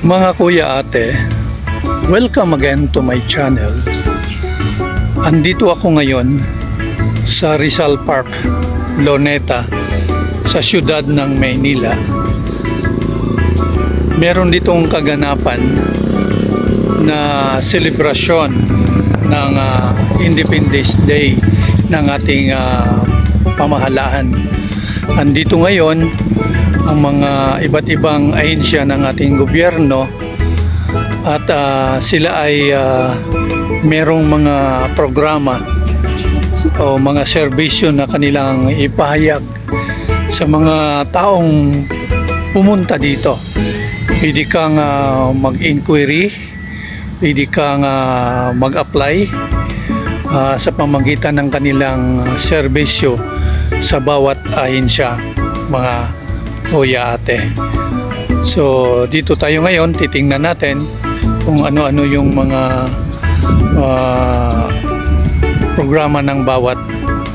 Mga kuya ate, welcome again to my channel. Andito ako ngayon sa Rizal Park, Luneta, sa siyudad ng Maynila. Meron ditong kaganapan na selebrasyon ng Independence Day ng ating pamahalaan. Andito ngayon ang mga iba't ibang ahensya ng ating gobyerno at sila ay merong mga programa o mga serbisyo na kanilang ipahayag sa mga taong pumunta dito. Pwede kang mag-inquiry, pwede kang mag-apply sa pamamagitan ng kanilang serbisyo sa bawat ahensya, mga kuya ate. So dito tayo ngayon, titingnan natin kung ano-ano yung mga programa ng bawat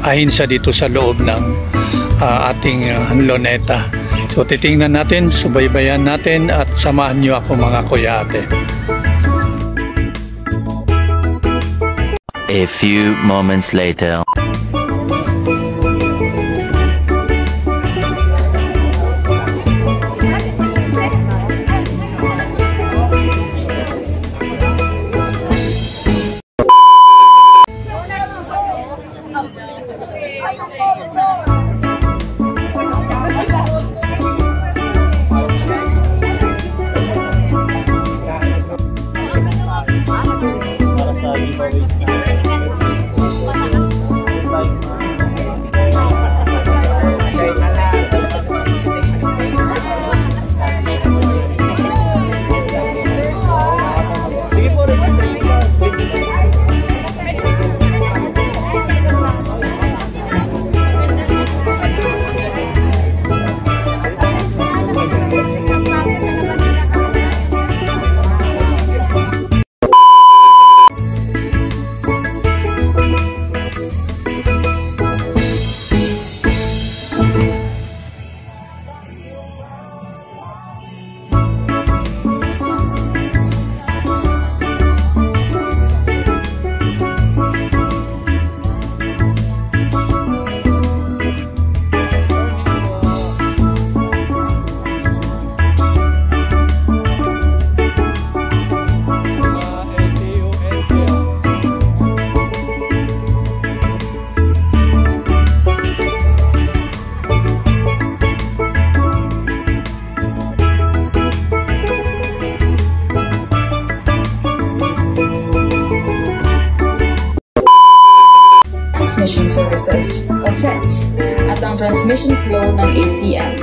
ahensya dito sa loob ng ating Luneta. So titingnan natin, subaybayan natin at samahan nyo ako mga kuya ate. A few moments later. Transmission Services o SETS at ang transmission flow ng ACM.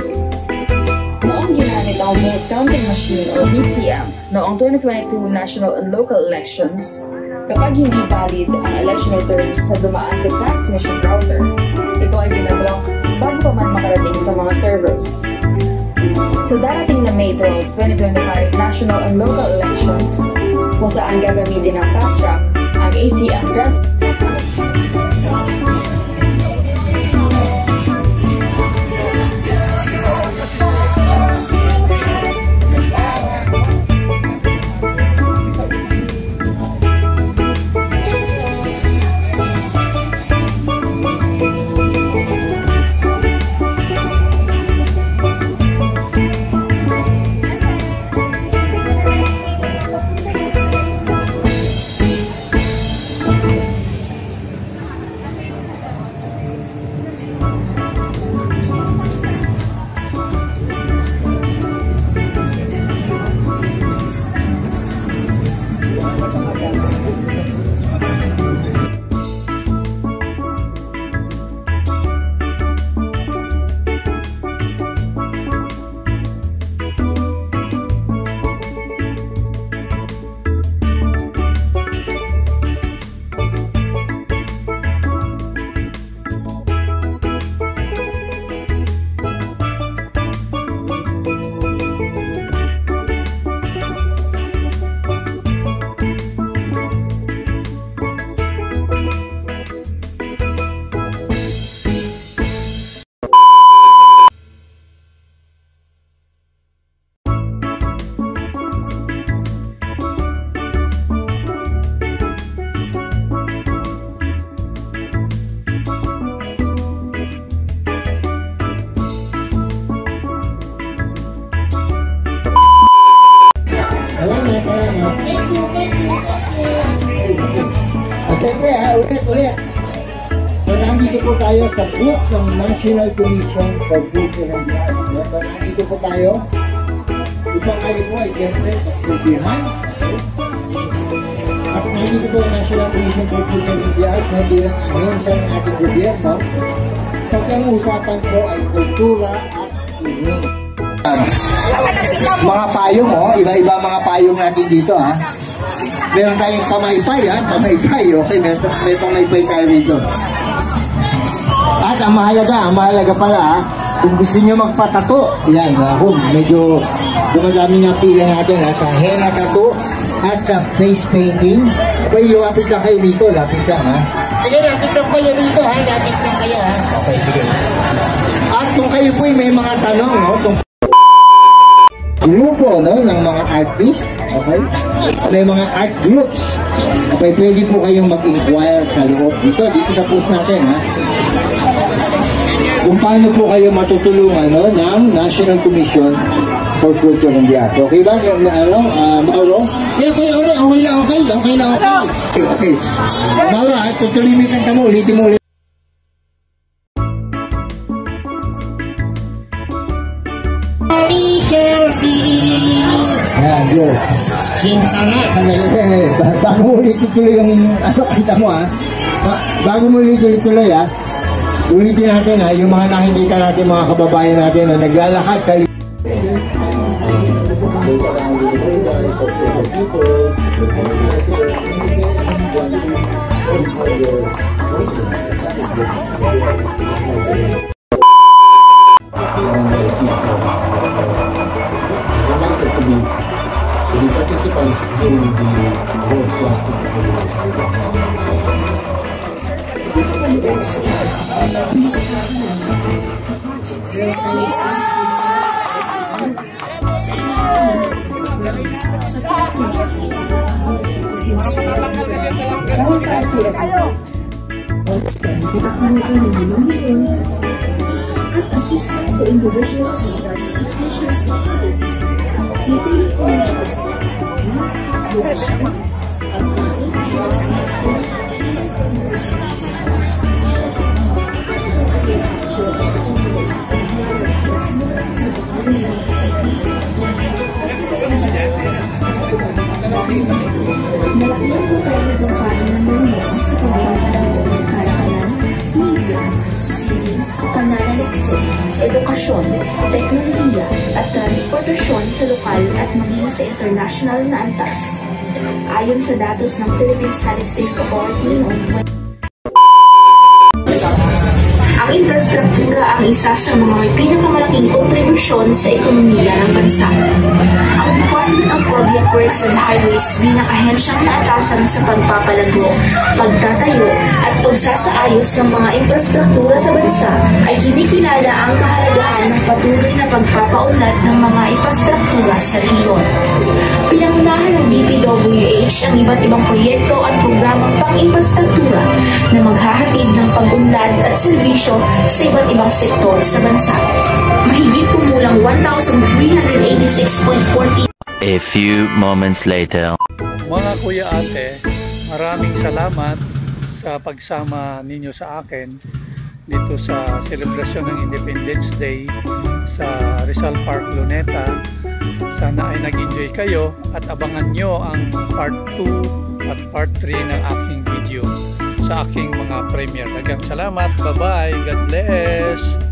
Noong ginamit ang vote counting machine o VCM noong 2022 national and local elections, kapag hindi valid ang election returns na dumaan sa transmission router, ito ay binablock bago pa man makarating sa mga servers. Sa darating na May 12, 2025 national and local elections, kung saan gagamitin ng fast track ang ACM transmission. ulit. So, nandito po tayo sa booth ng National Commission for Food and Drugs. So, nandito po tayo. Upang kayo po ay siyempre magsilbihan. At nandito po ang National Commission for Food and Drugs na bilang ahensya ng ating gobyerno. Pag-usapan po ay kultura at swimming. Mga payong, iba-iba mga payong natin dito, ha. Meron tayong pamaypay, ha. Pamaypay, okay. May pamaypay tayo dito. At ang mahalaga pala, ha, kung gusto nyo magpatato, yan, medyo dumadami nga pila natin, ha, sa henna tattoo at sa face painting. Okay, lumapit lang kayo dito, lapit lang, ha. Sige, lapit lang kayo dito, ha. Lapit lang kayo, ha. Okay, sige. At kung kayo po may mga tanong, kung grupo, ng mga artists, okay? May mga art groups. Okay, pwede po kayong mag-inquire sa loob dito sa post natin, ha? Kung paano po kayo matutulungan, ng National Commission for Culture and the Arts. Okay ba? Mauro? Okay na. Okay. Mauro, tutuloy mo yung kanta mo, ulitin mo ulit. Ayan, Diyos. Sinta nga. Bago mo ulit tuloy yung kanta mo, ha? Bago mo ulit tuloy, ha? Ulitin natin, ha? Yung mga nakikita natin, mga kababayan natin na naglalakad sa participants in the at assistance to individuals and organizations of arts. Edukasyon, teknolohiya at transportasyon sa lokal at maging sa international na antas. Ayon sa datos ng Philippine Statistics Authority noong ang infrastruktura ang isa sa mga may pinakamalaking kontribusyon sa ekonomiya ng bansa. Ang Department of Public Works and Highways bilang ahensyang naatasan sa pagpapalago, pagtatayo at pagsasaayos ng mga infrastruktura sa bansa ay kinikilala ang kahalagahan ng patuloy na pagpapaunlad ng mga infrastruktura sa rehiyon. Pinangunahan ng DPWH ang iba't ibang proyekto at programang pang-infrastruktura na maghahatid ng pag-unlad at serbisyo sa iba't ibang sektor sa bansa. Mahigit kumulang 1,386.40. A few moments later. Mga kuya ate, maraming salamat sa pagsama ninyo sa akin dito sa selebrasyon ng Independence Day sa Rizal Park, Luneta. Sana ay nag-enjoy kayo at abangan nyo ang part 2 at part 3 ng aking video sa aking mga premiere. Daghang salamat. Bye-bye. God bless.